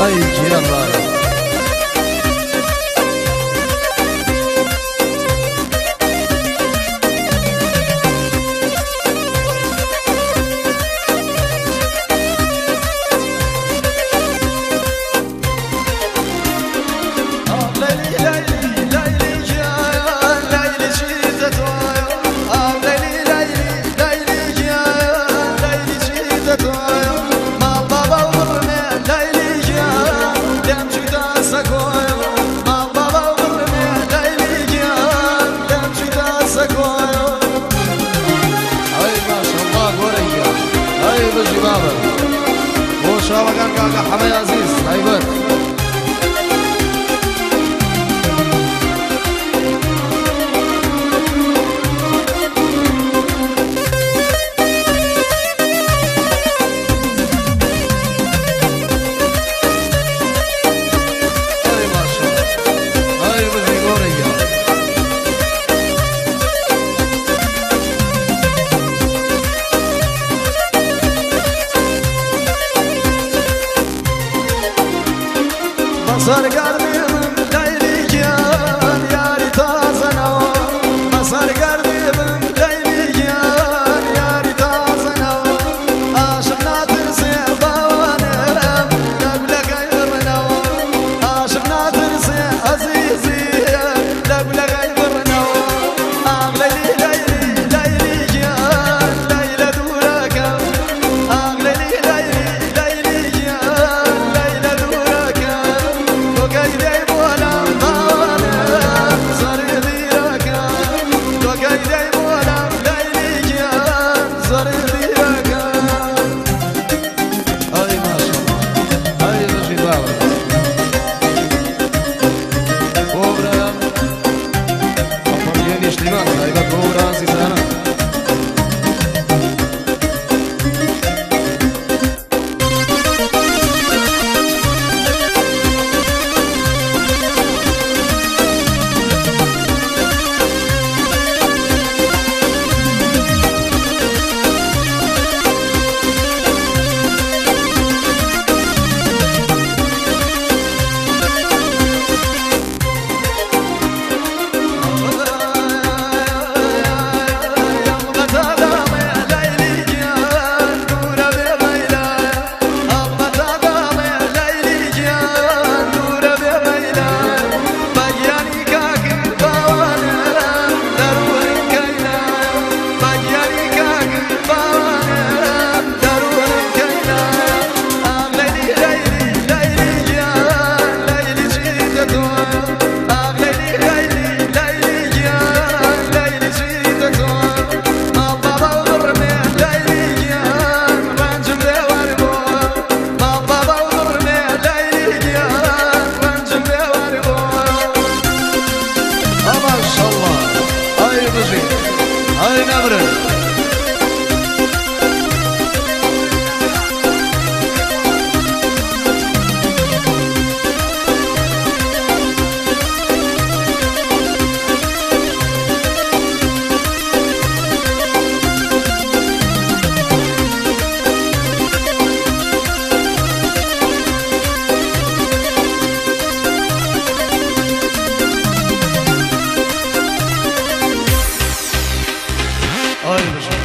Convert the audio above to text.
أي يلا بابا وشاوة كان كاكا حماي عزيز هايبر هاي ما شاء الله هاي بزي قورية صار قلبي من ليلك يا ريت أصنع صار قلبي من ليلك يا ريت أصنع عاشقنا ترسي ضوانر لك غيرنا عاشقنا ترسي عزيزي لك غيرنا أغلي ليلي ليلك يا ليلة دورك أغلي ليلي ليلك يا ليلة دورك هاي نمرة هاي